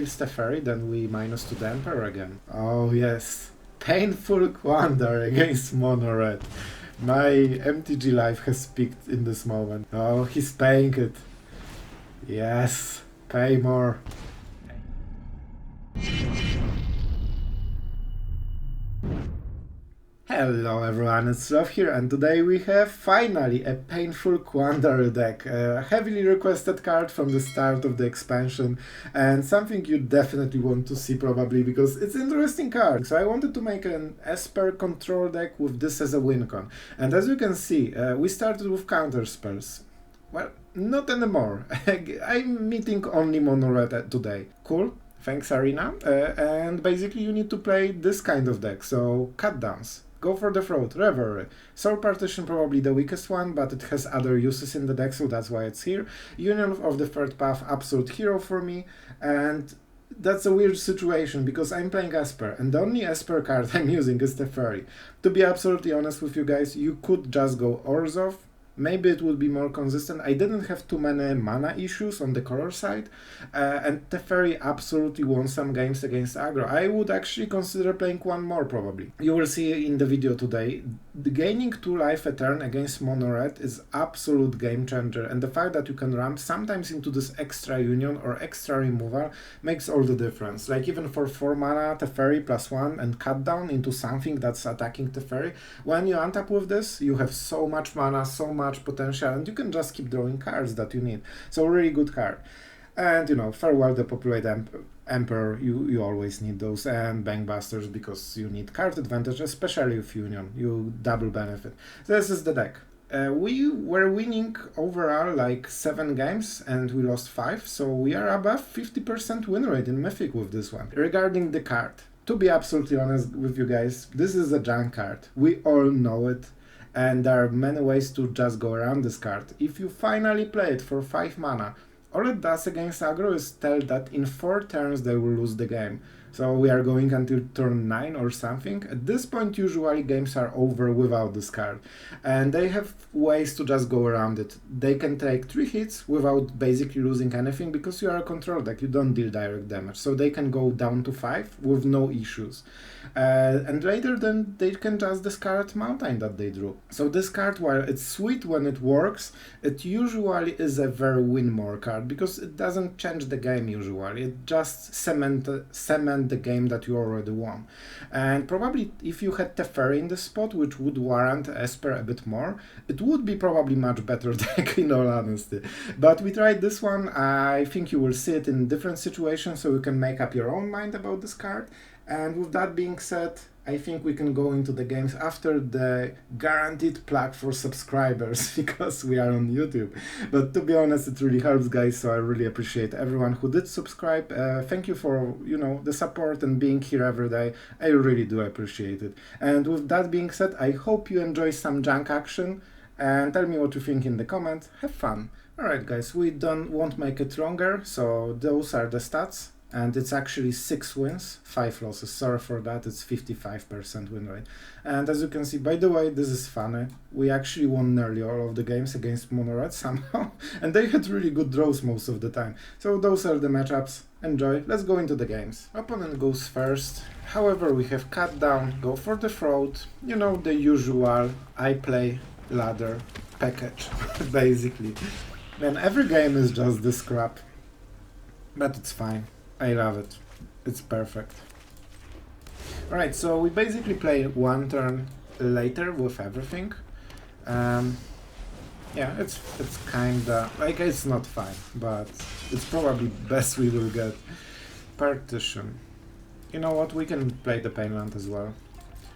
kills Teferi, then we -2 the Emperor again. Oh yes, Painful Quandary against Mono Red. My MTG life has peaked in this moment. Oh, he's paying it. Yes, pay more. Hello everyone, it's Sloth here, and today we have finally a Painful Quandary deck, a heavily requested card from the start of the expansion, and something you definitely want to see probably because it's an interesting card. So I wanted to make an Esper control deck with this as a wincon, and as you can see, we started with counter spells. Well, not anymore. I'm meeting only Mono Red today. Cool. Thanks Arena, and basically you need to play this kind of deck, so cut downs. Go for the throat, Revelry. Soul Partition probably the weakest one, but it has other uses in the deck, so that's why it's here. Union of the Third Path, absolute hero for me, and that's a weird situation because I'm playing Esper, and the only Esper card I'm using is Teferi. To be absolutely honest with you guys, you could just go Orzhov. Maybe it would be more consistent. I didn't have too many mana issues on the color side, and Teferi absolutely won some games against aggro. I would actually consider playing one more probably. You will see in the video today, the gaining 2 life a turn against Mono Red is absolute game changer, and the fact that you can ramp sometimes into this extra union or extra removal makes all the difference. Like even for 4 mana, Teferi +1 and cut down into something that's attacking Teferi. When you untap with this, you have so much mana, so much potential, and you can just keep drawing cards that you need. So really good card. And you know, farewell Depopulate Emperor, you always need those, and Bankbusters because you need card advantage, especially with Union, you double benefit. This is the deck. We were winning overall like 7 games and we lost 5, so we are above 50% win rate in Mythic with this one. Regarding the card, to be absolutely honest with you guys, this is a junk card. We all know it. And there are many ways to just go around this card. If you finally play it for 5 mana, all it does against aggro is tell that in 4 turns they will lose the game. So we are going until turn 9 or something. At this point usually games are over without this card. And they have ways to just go around it. They can take 3 hits without basically losing anything because you are a control deck, you don't deal direct damage. So they can go down to 5 with no issues. And later then they can just discard Mountain that they drew. So this card, while it's sweet when it works, it usually is a very win more card because it doesn't change the game usually. It just cement the game that you already won. And probably if you had Teferi in this spot, which would warrant Esper a bit more, it would be probably much better deck in all honesty. But we tried this one. I think you will see it in different situations, so you can make up your own mind about this card. And with that being said, I think we can go into the games after the guaranteed plug for subscribers because we are on YouTube. But to be honest, it really helps, guys, so I really appreciate everyone who did subscribe. Thank you for, you know, the support and being here every day. I really do appreciate it. And with that being said, I hope you enjoy some junk action and tell me what you think in the comments. Have fun. Alright guys, we won't make it longer, so those are the stats. And it's actually 6 wins, 5 losses. Sorry for that, it's 55% win rate. And as you can see, by the way, this is funny. We actually won nearly all of the games against Mono Red somehow. And they had really good draws most of the time. So those are the matchups. Enjoy. Let's go into the games. Opponent goes first. However, we have cut down, go for the throat. You know, the usual I play ladder package, basically. And every game is just this crap. But it's fine. I love it. It's perfect. Alright, so we basically play 1 turn later with everything. Yeah, it's kinda like it's not fine, but it's probably best we will get. Partition. You know what? We can play the Painland as well.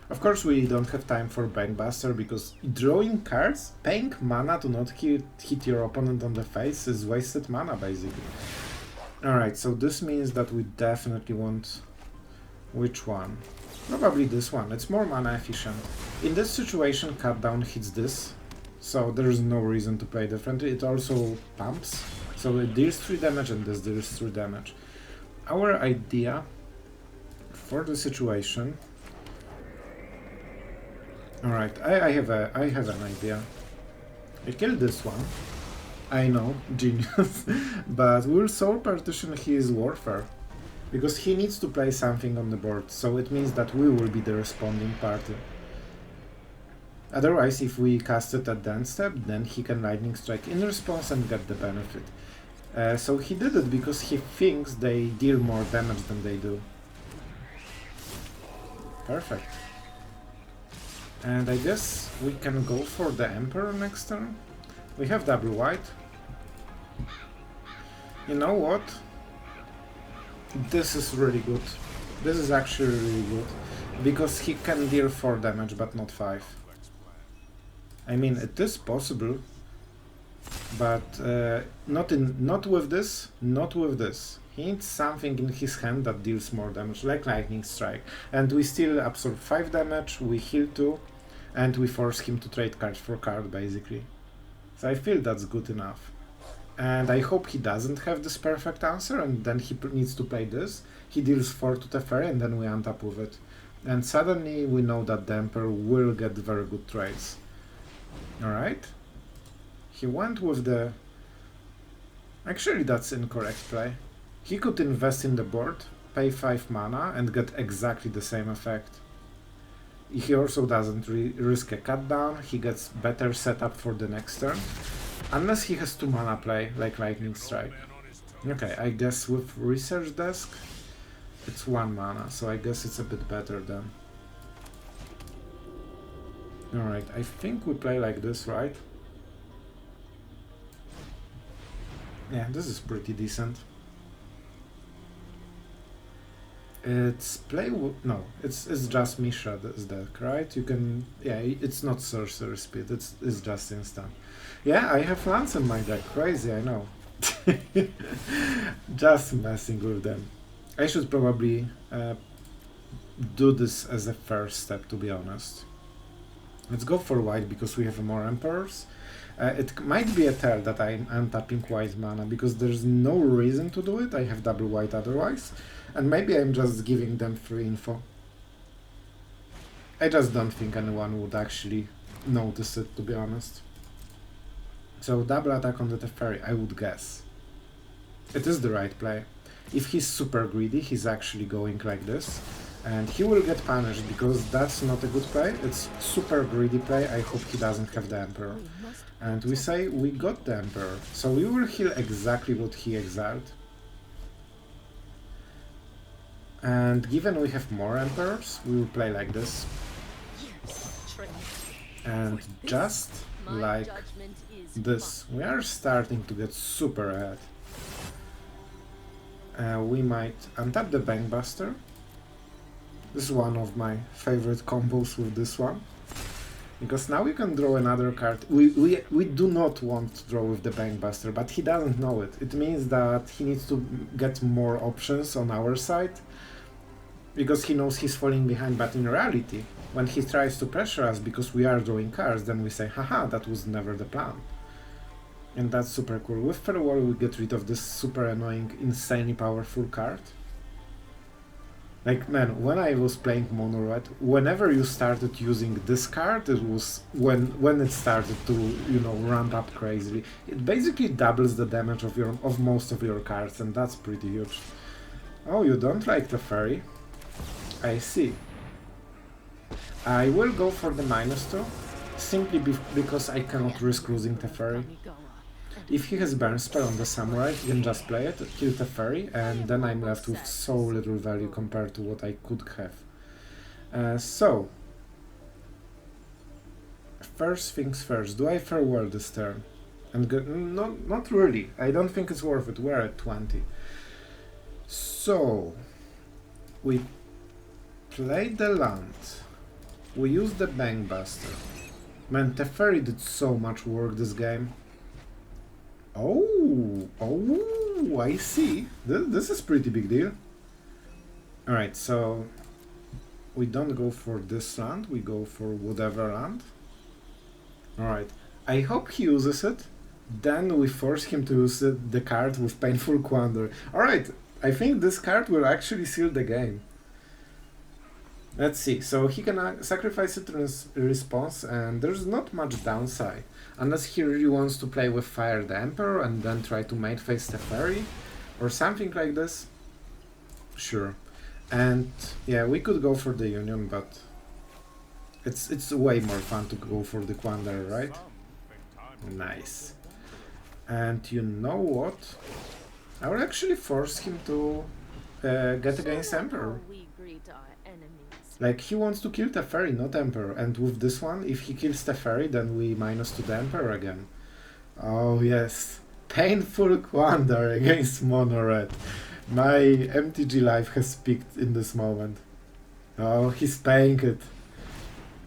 Of course, we don't have time for Bankbuster because drawing cards, paying mana to not hit your opponent on the face is wasted mana basically. Alright, so this means that we definitely want... which one? Probably this one, it's more mana efficient. In this situation, cut down hits this, so there's no reason to play differently. It also pumps, so it deals 3 damage and this deals 3 damage. Our idea for the situation... Alright, I have an idea. I kill this one. I know, genius, but we'll Soul Partition his Warfare. Because he needs to play something on the board, so it means that we will be the responding party. Otherwise, if we cast it at the end step, then he can Lightning Strike in response and get the benefit. So he did it because he thinks they deal more damage than they do. Perfect. And I guess we can go for the Emperor next turn. We have double white. You know what? This is really good. This is actually really good. Because he can deal 4 damage but not 5. I mean, it is possible. But not with this, not with this. He needs something in his hand that deals more damage, like Lightning Strike. And we still absorb 5 damage, we heal 2, and we force him to trade card for card, basically. So I feel that's good enough. And I hope he doesn't have this perfect answer, and then he needs to play this. He deals 4 to Teferi, and then we untap with it. And suddenly we know that the Emperor will get very good trades. Alright. He went with the... Actually, that's incorrect play. He could invest in the board, pay 5 mana, and get exactly the same effect. He also doesn't risk a cut down, he gets better setup for the next turn. Unless he has 2 mana play, like Lightning Strike. Okay, I guess with Research Desk, it's 1 mana, so I guess it's a bit better then. Alright, I think we play like this, right? Yeah, this is pretty decent. It's no, it's just Mishra's deck, right? You can, yeah, it's not sorcery speed, it's just instant. Yeah, I have lands in my deck, crazy, I know. Just messing with them. I should probably do this as a first step, to be honest. Let's go for white because we have more Emperors. It might be a tell that I'm untapping white mana because there's no reason to do it, I have double white otherwise. And maybe I'm just giving them free info. I just don't think anyone would actually notice it, to be honest. So double attack on the Teferi, I would guess. It is the right play. If he's super greedy, he's actually going like this. And he will get punished because that's not a good play. It's super greedy play, I hope he doesn't have the Emperor. And we say we got the Emperor, so we will heal exactly what he exiled. And given we have more Emperors, we will play like this. And just like this, we are starting to get super ahead. We might untap the Bankbuster. This is one of my favorite combos with this one. Because now we can draw another card. We do not want to draw with the Bankbuster, but he doesn't know it. It means that he needs to get more options on our side. Because he knows he's falling behind, but in reality, when he tries to pressure us because we are drawing cards, then we say, haha, that was never the plan. And that's super cool. With Farewell we get rid of this super annoying, insanely powerful card. Like, man, when I was playing Mono Red, whenever you started using this card, it was when it started to, you know, ramp up crazily. It basically doubles the damage of most of your cards, and that's pretty huge. Oh, you don't like the Teferi? I see. I will go for the -2, simply because I cannot risk losing Teferi. If he has Burn Spell on the Samurai, he can just play it, kill Teferi, and then I'm left with so little value compared to what I could have. So, first things first, do I Farewell this turn? And not really, I don't think it's worth it, we're at 20. So, we play the land. We use the Bankbuster. Man, Teferi did so much work this game. Oh, I see. This is pretty big deal. Alright, so we don't go for this land, we go for whatever land. Alright, I hope he uses it. Then we force him to use the card with Painful Quandary. Alright, I think this card will actually seal the game. Let's see, so he can sacrifice it in response, and there's not much downside. Unless he really wants to play with Fire the Emperor and then try to mate face Teferi, or something like this. Sure. And yeah, we could go for the Union, but it's way more fun to go for the Quandary, right? Nice. And you know what? I will actually force him to get against Emperor. Like, he wants to kill Teferi, not Emperor. And with this one, if he kills Teferi, then we minus to the Emperor again. Oh yes. Painful Quandary against Mono Red. My MTG life has peaked in this moment. Oh, he's paying it.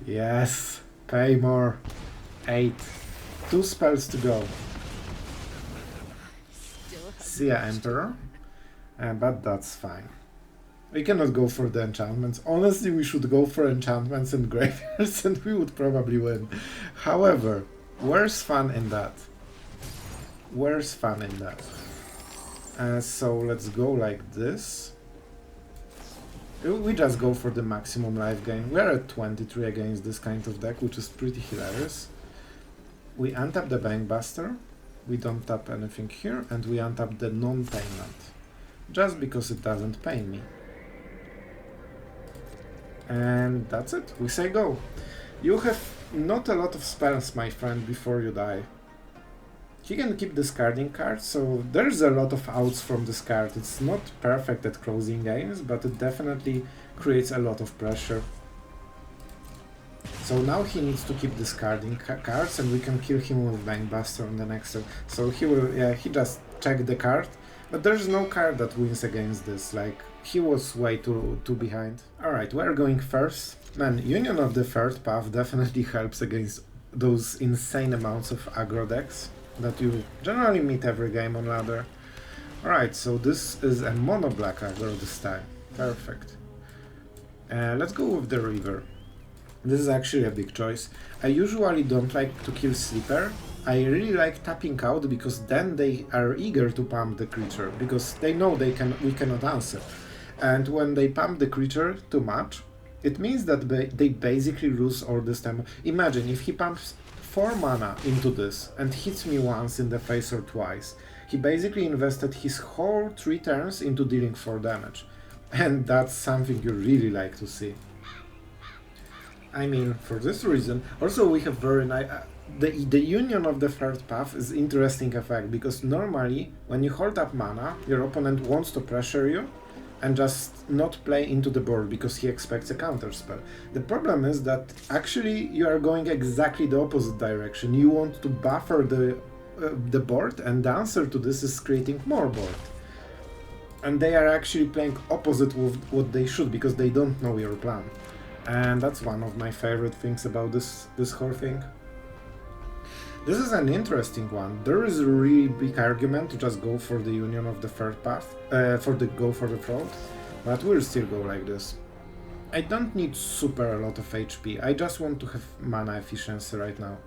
Yes. Pay more. 8. 2 spells to go. See ya, Emperor. But that's fine. We cannot go for the enchantments. Honestly, we should go for enchantments and graveyards and we would probably win. However, where's fun in that? Where's fun in that? So let's go like this. We just go for the maximum life gain. We're at 23 against this kind of deck, which is pretty hilarious. We untap the Bankbuster. We don't tap anything here, and we untap the non-payment. Just because it doesn't pay me. And that's it. We say go. You have not a lot of spells, my friend, before you die. He can keep discarding cards, so there's a lot of outs from this card. It's not perfect at closing games, but it definitely creates a lot of pressure. So now he needs to keep discarding cards, and we can kill him with Bankbuster on the next turn. So he will, yeah, he just checked the card, but there's no card that wins against this. Like, he was way too behind. Alright, we're going first. Man, Union of the Third Path definitely helps against those insane amounts of aggro decks that you generally meet every game on ladder. Alright, so this is a mono black aggro this time. Perfect. Let's go with the River. This is actually a big choice. I usually don't like to kill Sleeper. I really like tapping out because then they are eager to pump the creature because they know we cannot answer. And when they pump the creature too much, it means that they basically lose all this time. Imagine if he pumps 4 mana into this and hits me once in the face or twice. He basically invested his whole 3 turns into dealing 4 damage. And that's something you really like to see. I mean, for this reason, also we have very nice... The Union of the Third Path is interesting effect, because normally, when you hold up mana, your opponent wants to pressure you, and just not play into the board because he expects a counterspell. The problem is that actually you are going exactly the opposite direction. You want to buffer the board, and the answer to this is creating more board. And they are actually playing opposite with what they should because they don't know your plan. And that's one of my favorite things about this whole thing. This is an interesting one. There is a really big argument to just go for the Union of the Third Path, go for the Fraud, but we'll still go like this. I don't need super a lot of HP, I just want to have mana efficiency right now.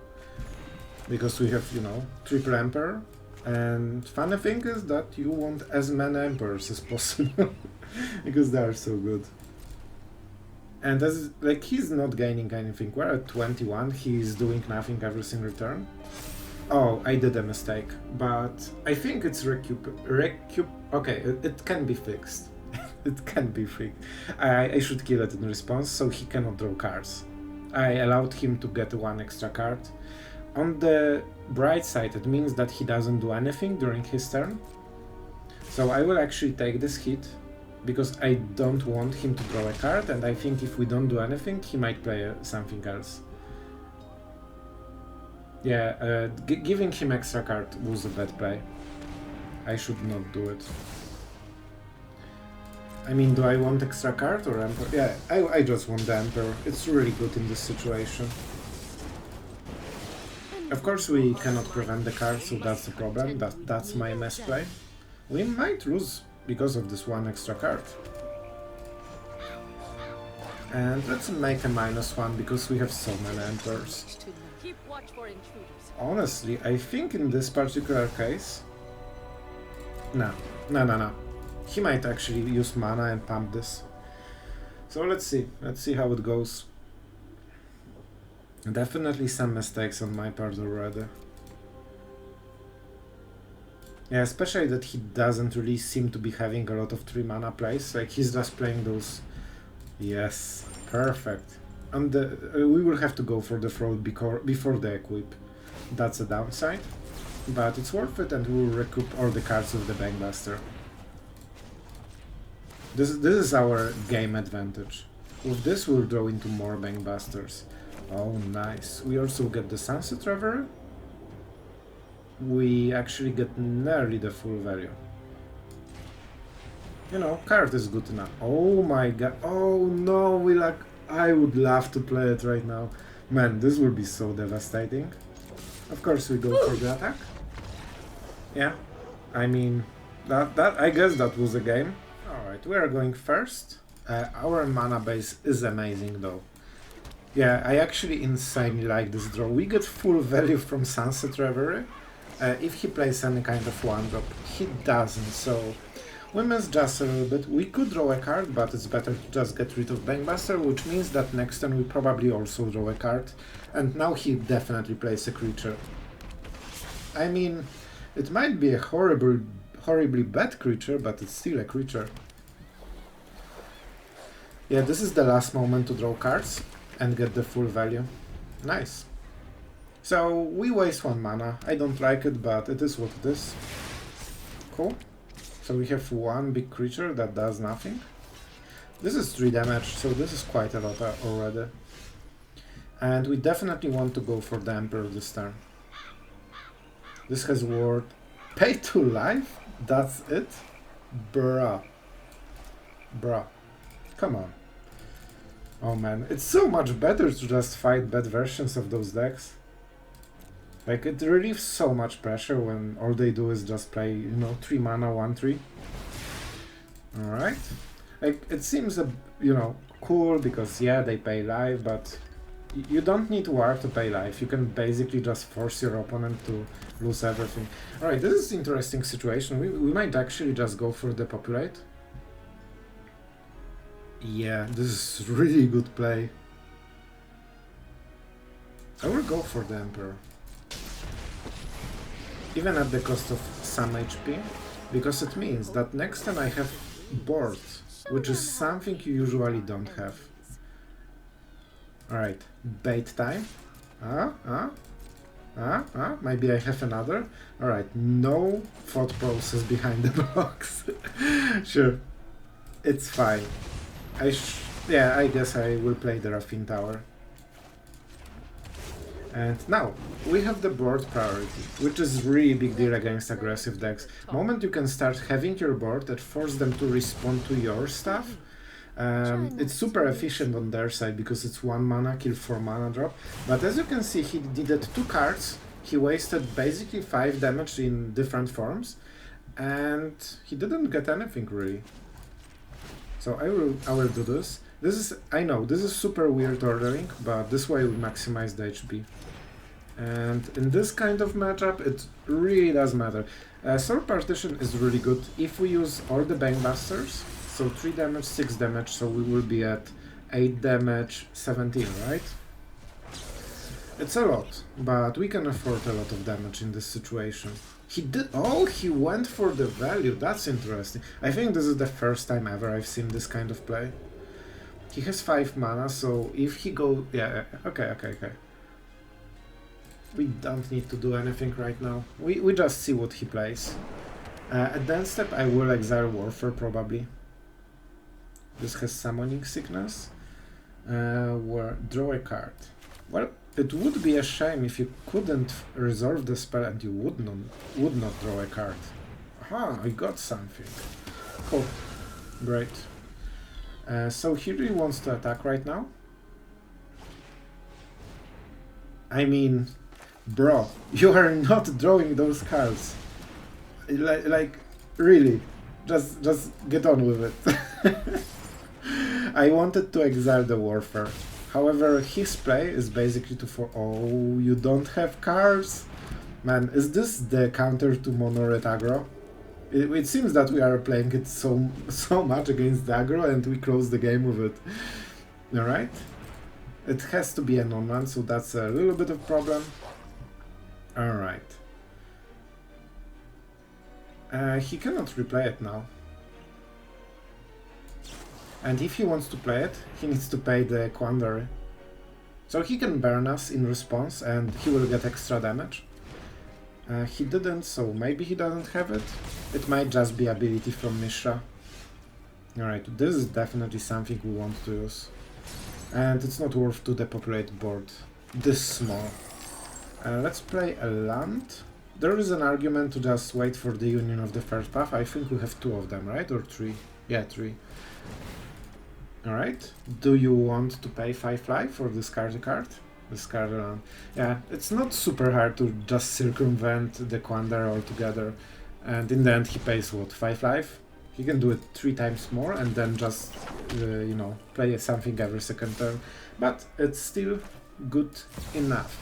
Because we have, you know, triple Emperor, and funny thing is that you want as many Emperors as possible, because they are so good. And as, like, he's not gaining anything. We're at 21, he's doing nothing every single turn. Oh, I did a mistake, but I think it's okay, it can be fixed. It can be fixed. I should kill it in response, so he cannot draw cards. I allowed him to get 1 extra card. On the bright side, it means that he doesn't do anything during his turn. So I will actually take this hit, because I don't want him to draw a card, and I think if we don't do anything, he might play something else. Yeah, giving him extra card was a bad play. I should not do it. I mean, do I want extra card or Emperor? Yeah, I just want the Emperor. It's really good in this situation. Of course we cannot prevent the card, so that's the problem. That's my misplay. We might lose because of this 1 extra card. And let's make a -1 because we have so many Emperors. Honestly, I think in this particular case... No. He might actually use mana and pump this. So let's see how it goes. Definitely some mistakes on my part already. Yeah, especially that he doesn't really seem to be having a lot of 3 mana plays. Like, he's just playing those... Yes, perfect. And we will have to go for the throat before the equip. That's a downside. But it's worth it, and we'll recoup all the cards with the Bankbuster. This is our game advantage. With this we'll draw into more Bankbusters. Oh, nice. We also get the Sunset Revelry. We actually get nearly the full value. You know, card is good enough. Oh my god. Oh no, I would love to play it right now. Man, this will be so devastating. Of course we go for the attack. Yeah. I mean, I guess that was a game. Alright, we are going first. Our mana base is amazing though. Yeah, I actually insanely like this draw. We get full value from Sunset Revelry. If he plays any kind of 1-drop, he doesn't, so we missed just a little bit. We could draw a card, but it's better to just get rid of Bankbuster, which means that next turn we probably also draw a card, and now he definitely plays a creature. I mean, it might be a horribly bad creature, but it's still a creature. Yeah, this is the last moment to draw cards and get the full value. Nice. So we waste 1 mana. I don't like it, but it is what it is. Cool. So we have 1 big creature that does nothing. This is 3 damage, so this is quite a lot already. And we definitely want to go for the Emperor this turn. This has word pay to life? That's it? Bruh. Bruh. Come on. Oh man, it's so much better to just fight bad versions of those decks. Like, it relieves so much pressure when all they do is just play, you know, 3 mana, 1/3. Alright. Like, it seems, you know, cool because, yeah, they pay life, but you don't need War to pay life. You can basically just force your opponent to lose everything. Alright, this is an interesting situation. We might actually just go for Depopulate. Yeah, this is really good play. I will go for the Emperor. Even at the cost of some HP, because it means that next time I have board, which is something you usually don't have. Alright, bait time. Maybe I have another. Alright, no thought process behind the box. Sure, it's fine. Yeah, I guess I will play the Raffine Tower. And now, we have the board priority, which is really big deal against aggressive decks. Moment you can start having your board that force them to respond to your stuff, it's super efficient on their side because it's 1 mana, kill 4 mana drop. But as you can see, he needed 2 cards, he wasted basically 5 damage in different forms, and he didn't get anything really. So I will do this. I know, this is super weird ordering, but this way we maximize the HP. And in this kind of matchup, it really does matter. Soul Partition is really good if we use all the Bankbusters, so 3 damage, 6 damage, so we will be at 8 damage, 17, right? It's a lot, but we can afford a lot of damage in this situation. He went for the value, that's interesting. I think this is the first time ever I've seen this kind of play. He has 5 mana, so if he go... Yeah, okay. We don't need to do anything right now. We just see what he plays. At the end step I will exile Warfare probably. This has Summoning Sickness. Draw a card. Well, it would be a shame if you couldn't resolve the spell and you would not draw a card. Aha, I got something. Cool. Great. So he really wants to attack right now. I mean, bro, you are not drawing those cards. Like really, just get on with it. I wanted to exile the Warfare. However, his play is basically oh, you don't have cards? Man, is this the counter to Mono Red Aggro? It seems that we are playing it so much against the aggro and we close the game with it. Alright? It has to be a non-man, so that's a little bit of problem. Alright. He cannot replay it now. And if he wants to play it, he needs to pay the Quandary. So he can burn us in response and he will get extra damage. He didn't, so maybe he doesn't have it. It might just be ability from Mishra. Alright, this is definitely something we want to use. And it's not worth to depopulate board this small. Let's play a land. There is an argument to just wait for the union of the first path. I think we have 2 of them, right? Or 3? Yeah, 3. Alright. Do you want to pay 5 life for discard a card? Discard a land. Yeah, it's not super hard to just circumvent the Quandary altogether. And in the end he pays what, 5 life? He can do it 3 times more and then just, you know, play something every second turn. But it's still good enough.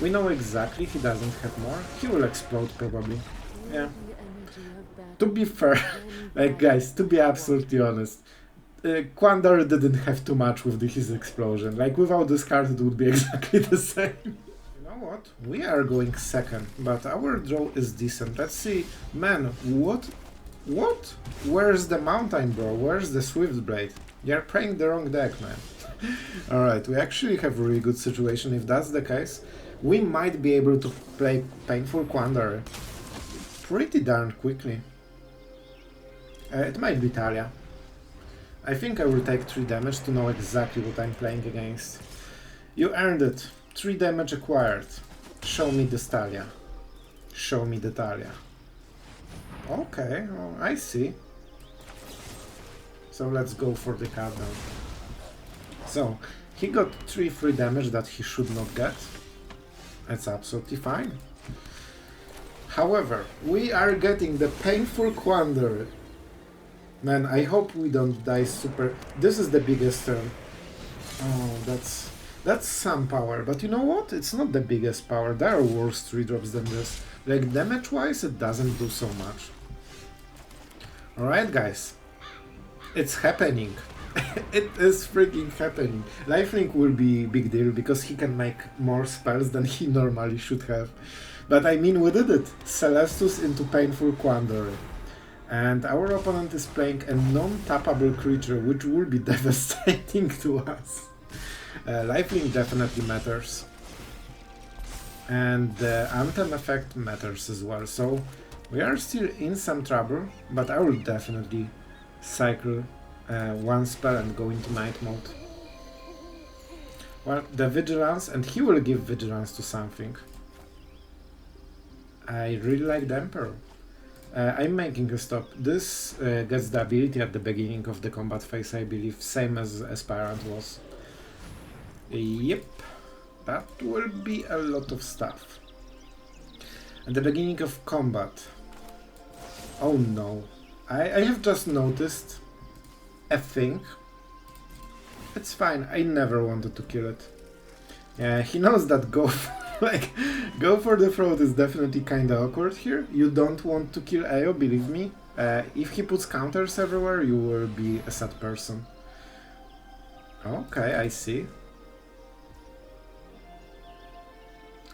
We know exactly he doesn't have more. He will explode probably. Yeah. To be fair, like guys, to be absolutely honest, Quandary didn't have too much with his explosion. Like without this card it would be exactly the same. You know what? We are going second, but our draw is decent. Let's see. Man, what? What? Where's the mountain, bro? Where's the Swift Blade? You're playing the wrong deck, man. Alright, we actually have a really good situation. If that's the case, we might be able to play Painful Quandary pretty darn quickly. It might be Talia. I think I will take 3 damage to know exactly what I'm playing against. You earned it. 3 damage acquired. Show me the Talia. Show me the Talia. Okay, well, I see. So let's go for the countdown. So, he got 3 free damage that he should not get. That's absolutely fine. However, we are getting the Painful Quandary. Man, I hope we don't die super... This is the biggest turn. Oh, that's some power. But you know what? It's not the biggest power. There are worse 3 drops than this. Like, damage-wise, it doesn't do so much. Alright, guys. It's happening. It is freaking happening. Lifelink will be big deal because he can make more spells than he normally should have. But I mean, we did it. Celestus into Painful Quandary. And our opponent is playing a non-tappable creature, which will be devastating to us. Lifelink definitely matters. And the Anthem effect matters as well. So we are still in some trouble, but I will definitely cycle 1 spell and go into night mode. Well, the Vigilance, and he will give Vigilance to something. I really like the Emperor. I'm making a stop. This gets the ability at the beginning of the combat phase, I believe, same as Aspirant was. Yep, that will be a lot of stuff. At the beginning of combat. Oh no, I have just noticed a thing. It's fine, I never wanted to kill it. Yeah, he knows that go for the throat is definitely kinda awkward here. You don't want to kill Ayo, believe me. If he puts counters everywhere, you will be a sad person. Okay, I see.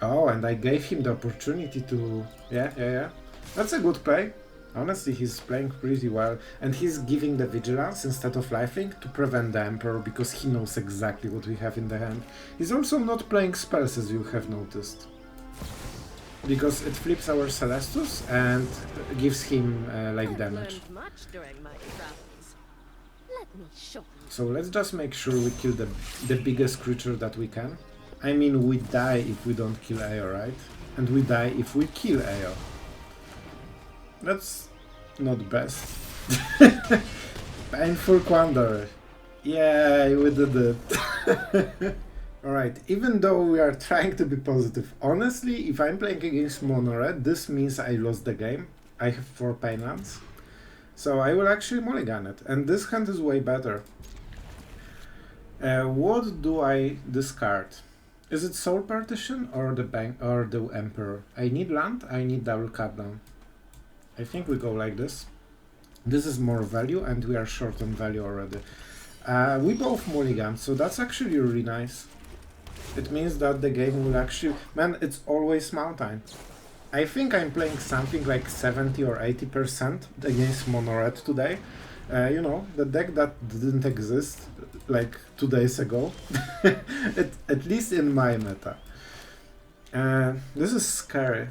Oh, and I gave him the opportunity to... Yeah. That's a good play. Honestly, he's playing pretty well. And he's giving the Vigilance instead of Lifelink to prevent the Emperor, because he knows exactly what we have in the hand. He's also not playing spells, as you have noticed. Because it flips our Celestus and gives him, like, damage. So let's just make sure we kill the biggest creature that we can. I mean, we die if we don't kill Ayo, right? And we die if we kill Ayo. That's not best. Painful Quandary. Yay, we did it. Alright, even though we are trying to be positive, honestly, if I'm playing against Mono Red, this means I lost the game. I have 4 Painlands. So I will actually mulligan it. And this hand is way better. What do I discard? Is it Soul Partition or the Emperor? I need land, I need double cutdown. I think we go like this. This is more value and we are short on value already. We both mulligan, so that's actually really nice. It means that the game will actually... Man, it's always mountain. I think I'm playing something like 70 or 80% against mono red today. You know, the deck that didn't exist like 2 days ago, at least in my meta. This is scary.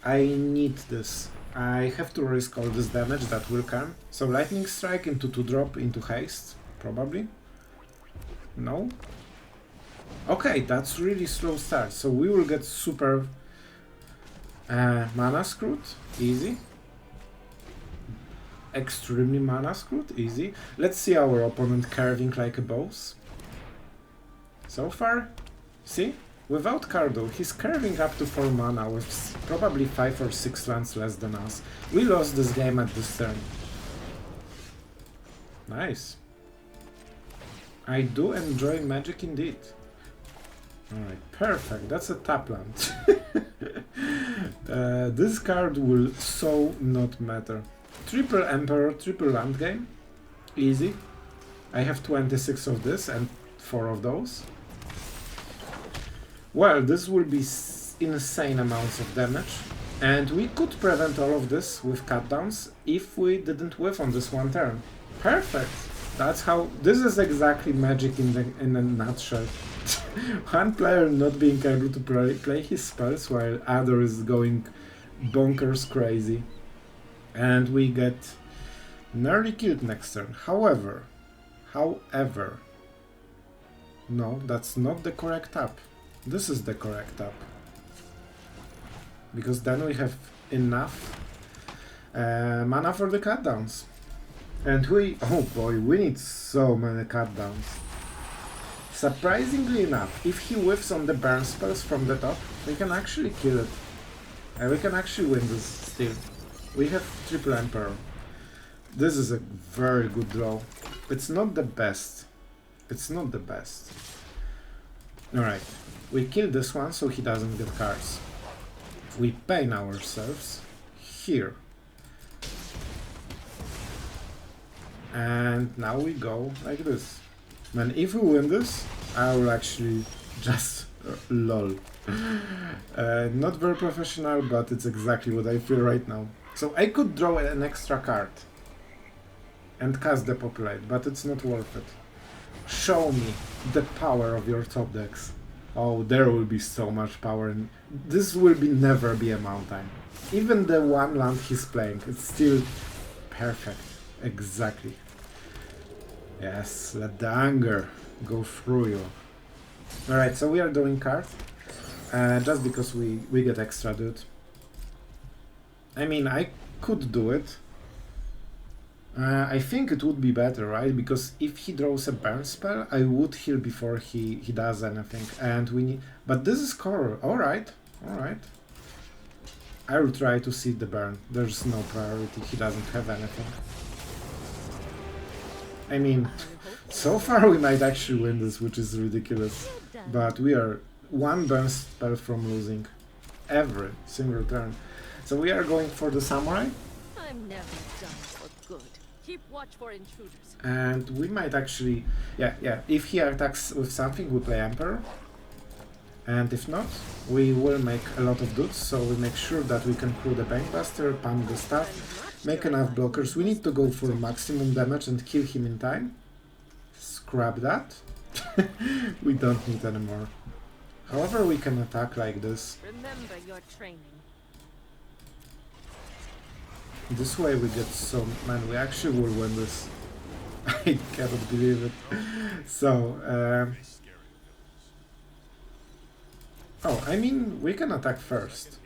I need this. I have to risk all this damage that will come. So lightning strike into 2-drop into haste, probably. No? Okay, that's really slow start. So we will get super mana screwed, easy. Extremely mana screwed, easy. Let's see our opponent curving like a boss. So far, see? Without Cardo, he's curving up to 4 mana with probably 5 or 6 lands less than us. We lost this game at this turn. Nice. I do enjoy magic indeed. Alright, perfect. That's a tap land. This card will so not matter. Triple Emperor, triple land game. Easy. I have 26 of this and 4 of those. Well, this will be insane amounts of damage. And we could prevent all of this with cutdowns if we didn't whiff on this one turn. Perfect! That's how... This is exactly magic in a nutshell. One player not being able to play his spells while other is going bonkers crazy. And we get nearly killed next turn. However, no, that's not the correct tap. This is the correct tap. Because then we have enough mana for the cutdowns. And oh boy, we need so many cutdowns. Surprisingly enough, if he whiffs on the burn spells from the top, we can actually kill it. And we can actually win this still. We have Triple Emperor. This is a very good draw. It's not the best. It's not the best. Alright, we kill this one so he doesn't get cards. We pain ourselves here. And now we go like this. And if we win this, I will actually just lol. Not very professional, but it's exactly what I feel right now. So I could draw an extra card and cast Depopulate, but it's not worth it. Show me the power of your top decks. Oh, there will be so much power, and this will never be a mountain. Even the one land he's playing, it's still perfect. Exactly. Yes, let the anger go through you. Alright, so we are doing card. Just because we get extra dude. I mean, I could do it. I think it would be better, right? Because if he draws a burn spell, I would heal before he does anything. And we need... But this is core. Alright, alright. I will try to see the burn. There's no priority. He doesn't have anything. I mean, so far we might actually win this, which is ridiculous. But we are one burn spell from losing every single turn. So we are going for the Samurai. I'm never done for good. Keep watch for intruders. And we might actually... Yeah. If he attacks with something, we play Emperor. And if not, we will make a lot of dudes, so we make sure that we can pull the Bankbuster, pump the stuff, make enough blockers. We need to go for maximum damage and kill him in time. Scrap that. We don't need anymore. However, we can attack like this. Remember your training. This way we get so... Man, we actually will win this. I cannot believe it. So, oh, I mean, we can attack first.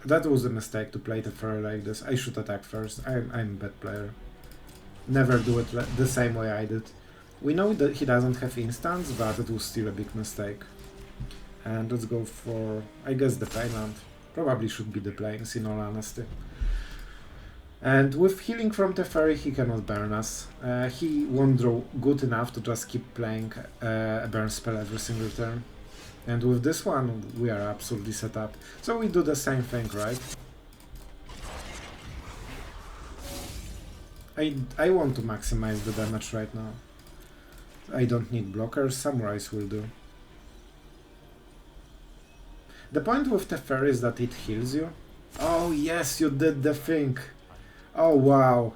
That was a mistake to play Teferi like this. I should attack first. I'm a bad player. Never do it the same way I did. We know that he doesn't have instants, but it was still a big mistake. And let's go for, I guess, the Painland. Probably should be the Plains, in all honesty. And with healing from Teferi, he cannot burn us. He won't draw good enough to just keep playing a burn spell every single turn. And with this one, we are absolutely set up. So we do the same thing, right? I want to maximize the damage right now. I don't need blockers, Samurais will do. The point with Teferi is that it heals you. Oh yes, you did the thing. Oh wow.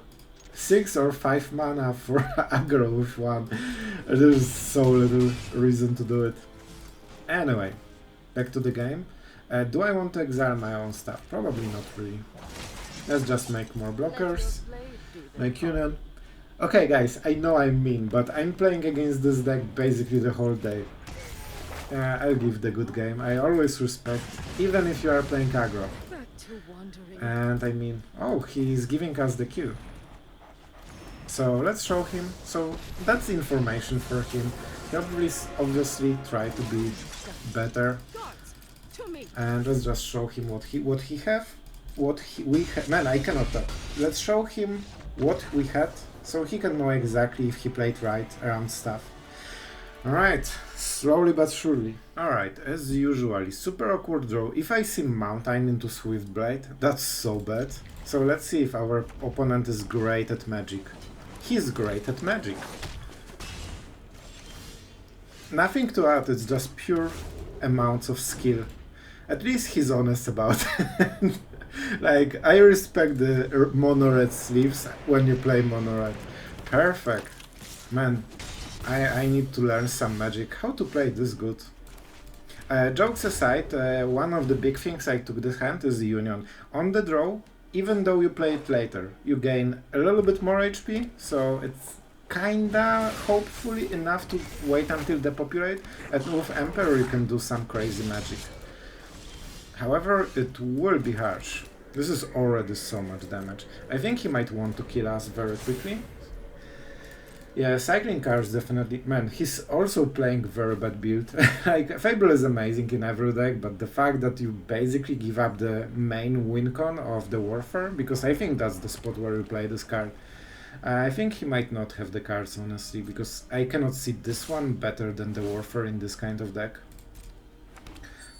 6 or 5 mana for aggro with 1. There's so little reason to do it. Anyway, back to the game. Do I want to exile my own stuff? Probably not really. Let's just make more blockers. Make Union. Okay guys, I know I'm mean, but I'm playing against this deck basically the whole day. I'll give the good game. I always respect, even if you are playing aggro. And I mean, oh, he's giving us the Q. So let's show him. So that's information for him. He obviously try to be better. And let's just show him what we have. Man, I cannot talk. Let's show him what we had, so he can know exactly if he played right around stuff. Alright, slowly but surely. Alright, as usually, super awkward draw. If I see Mountain into Swift Blade, that's so bad. So let's see if our opponent is great at Magic. He's great at Magic. Nothing to add, it's just pure amounts of skill. At least he's honest about it. Like, I respect the mono red sleeves when you play mono red. Perfect. Man, I need to learn some Magic. How to play this good. Jokes aside, one of the big things I took this hand is the Union. On the draw, even though you play it later, you gain a little bit more HP, so it's kinda hopefully enough to wait until Depopulate, and with Emperor you can do some crazy magic. However, it will be harsh. This is already so much damage. I think he might want to kill us very quickly. Yeah, cycling cars definitely. Man, he's also playing very bad build. Like, Fable is amazing in every deck, but the fact that you basically give up the main wincon of the Warfare, because I think that's the spot where you play this card. I think he might not have the cards, honestly, because I cannot see this one better than the Warfare in this kind of deck.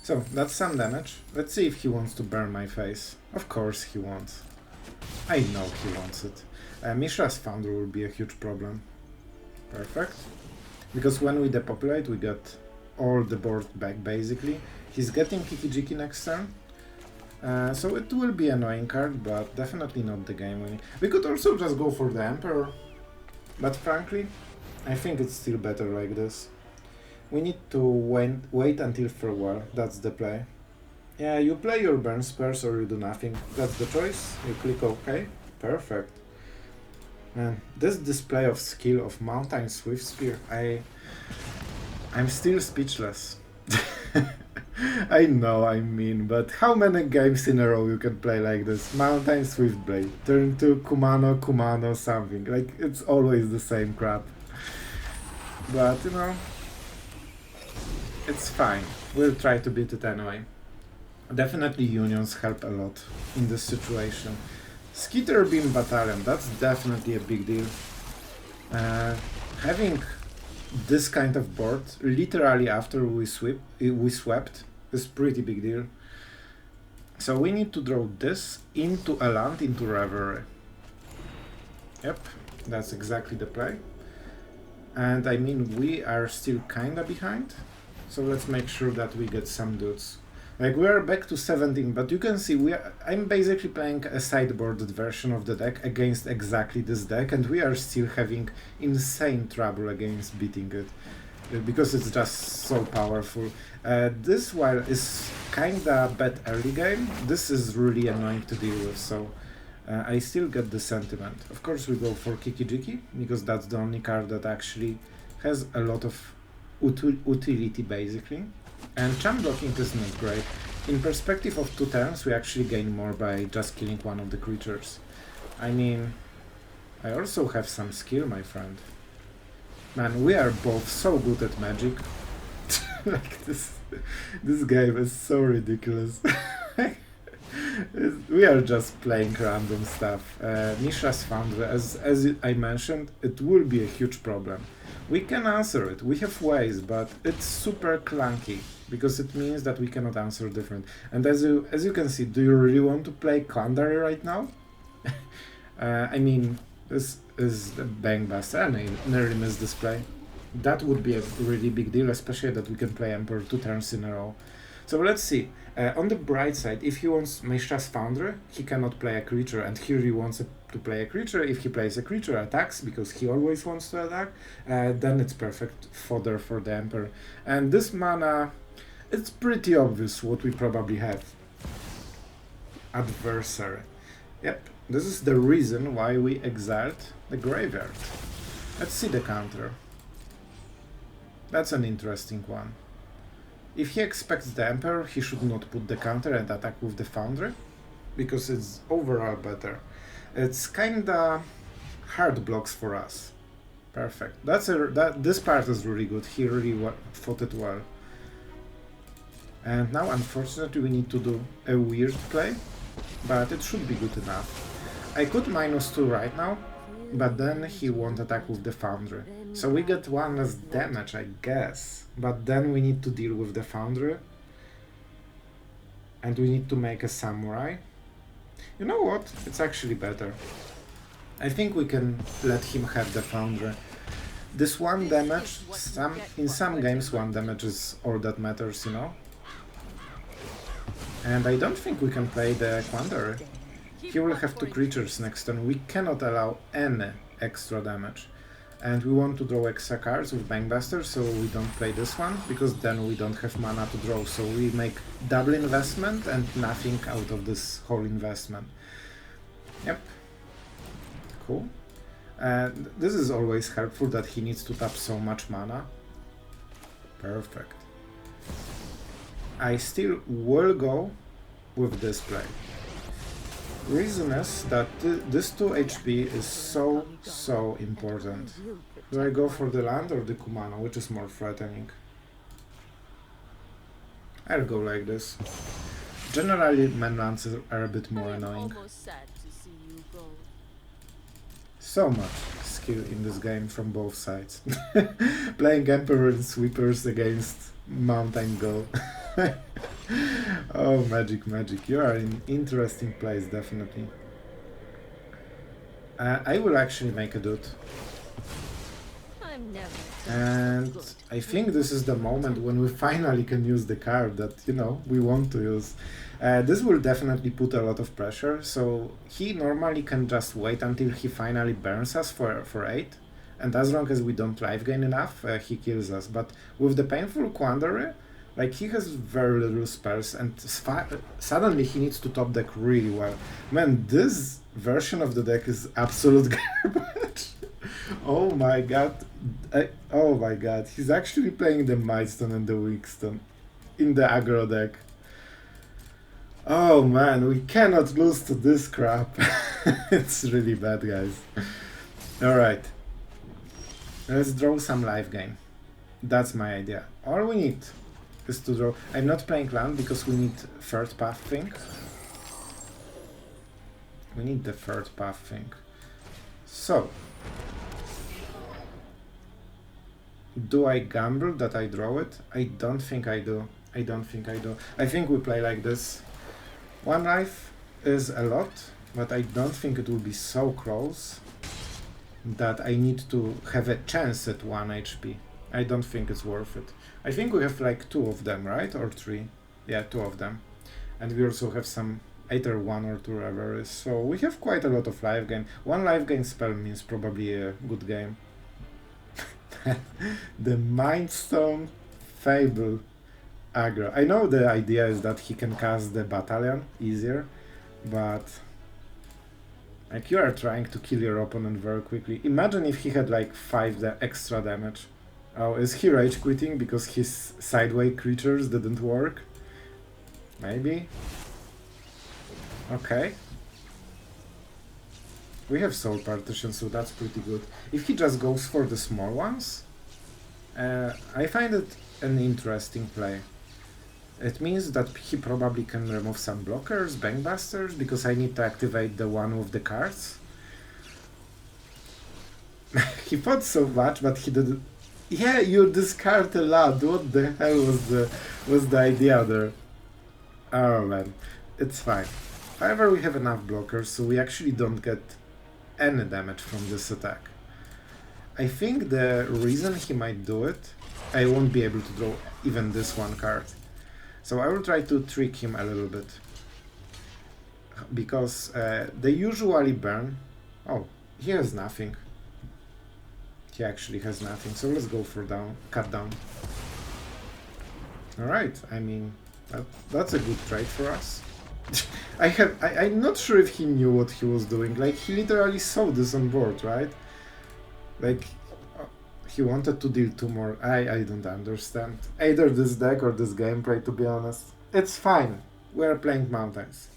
So, that's some damage. Let's see if he wants to burn my face. Of course he wants. I know he wants it. Mishra's Foundry will be a huge problem. Perfect. Because when we depopulate, we get all the board back, basically. He's getting Kiki-Jiki next turn. So it will be an annoying card, but definitely not the game winning. We could also just go for the Emperor. But frankly, I think it's still better like this. We need to wait until farewell. That's the play. Yeah, you play your burn spells or you do nothing. That's the choice. You click OK. Perfect. Man, this display of skill of Mountain Swift Spear, I'm still speechless. I know I mean, but how many games in a row you can play like this? Mountain Swift Blade, turn to Kumano, something. Like, it's always the same crap. But, you know, it's fine. We'll try to beat it anyway. Definitely unions help a lot in this situation. Skitter Beam Battalion, that's definitely a big deal. Having this kind of board literally after we swept is pretty big deal. So we need to draw this into a land, into Revelry. Yep, that's exactly the play. And I mean, we are still kinda behind, so let's make sure that we get some dudes. Like, we are back to 17, but you can see I'm basically playing a sideboarded version of the deck against exactly this deck, and we are still having insane trouble against beating it, because it's just so powerful. This, while is kinda bad early game, this is really annoying to deal with, so I still get the sentiment. Of course we go for Kiki-Jiki, because that's the only card that actually has a lot of utility, basically. And champ blocking is not great. In perspective of 2 turns, we actually gain more by just killing one of the creatures. I mean, I also have some skill, my friend. Man, we are both so good at Magic. Like, this game is so ridiculous. We are just playing random stuff. Mishra's Foundry, as I mentioned, it will be a huge problem. We can answer it, we have ways, but it's super clunky, because it means that we cannot answer different. And as you can see, do you really want to play Quandary right now? I mean, this is the Bankbuster, and I nearly missed this play. That would be a really big deal, especially that we can play Emperor 2 turns in a row. So let's see. On the bright side, if he wants Mishra's Foundry, he cannot play a creature, and here he wants to play a creature. If he plays a creature, attacks, because he always wants to attack, then it's perfect fodder for the Emperor. And this mana, it's pretty obvious what we probably have. Adversary. Yep, this is the reason why we exiled the graveyard. Let's see the counter. That's an interesting one. If he expects the Emperor, he should not put the counter and attack with the Foundry, because it's overall better. It's kinda hard blocks for us. Perfect. This part is really good. He really fought it well. And now, unfortunately, we need to do a weird play, but it should be good enough. I could -2 right now, but then he won't attack with the Foundry. So we get 1 less damage, I guess. But then we need to deal with the Foundry. And we need to make a Samurai. You know what? It's actually better. I think we can let him have the Foundry. This 1 damage, in some games 1 damage is all that matters, you know? And I don't think we can play the Quandary. He will have 2 creatures next turn. We cannot allow any extra damage. And we want to draw extra cards with Bankbuster, so we don't play this one, because then we don't have mana to draw. So we make double investment and nothing out of this whole investment. Yep. Cool. And this is always helpful that he needs to tap so much mana. Perfect. I still will go with this play. Reason is that this 2 HP is so important. Do I go for the land or the Kumano, which is more threatening? I'll go like this. Generally, man lands are a bit more annoying. So much skill in this game from both sides. Playing Emperor and Sweepers against Mountain Go. Oh, magic, magic. You are in interesting place, definitely. I will actually make a dude. And I think this is the moment when we finally can use the card that, you know, we want to use. This will definitely put a lot of pressure, so he normally can just wait until he finally burns us for 8. And as long as we don't life gain enough, he kills us. But with the Painful Quandary, like, he has very little spells, and suddenly he needs to top deck really well. Man, this version of the deck is absolute garbage. Oh my god. Oh my god. He's actually playing the Mightstone and the Weakstone in the aggro deck. Oh man, we cannot lose to this crap. It's really bad, guys. Alright. Let's draw some life gain. That's my idea. All we need is to draw. I'm not playing land because we need third path thing. We need the third path thing. So, do I gamble that I draw it? I don't think I do. I don't think I do. I think we play like this. 1 life is a lot, but I don't think it will be so close that I need to have a chance at 1 HP. I don't think it's worth it. I think we have like 2 of them, right? Or 3? Yeah, 2 of them. And we also have some either 1 or 2 reveries. So we have quite a lot of life gain. 1 life gain spell means probably a good game. The Mindstone Fable aggro. I know the idea is that he can cast the Battalion easier, but like, you are trying to kill your opponent very quickly. Imagine if he had like 5 extra damage. Oh, is he rage quitting because his sideway creatures didn't work? Maybe? Okay. We have Soul Partition, so that's pretty good. If he just goes for the small ones, I find it an interesting play. It means that he probably can remove some blockers, Bankbusters, because I need to activate the one with the cards. He fought so much, but he didn't. Yeah, you discard a lot. What the hell was the idea there? Oh man, it's fine. However, we have enough blockers, so we actually don't get any damage from this attack. I think the reason he might do it, I won't be able to draw even this one card. So I will try to trick him a little bit. Because they usually burn. Oh, he has nothing. He actually has nothing, so let's go for cut down. Alright, I mean, that's a good trade for us. I'm not sure if he knew what he was doing. Like, he literally saw this on board, right? Like, he wanted to deal 2 more. I don't understand. Either this deck or this gameplay, to be honest. It's fine. We're playing mountains.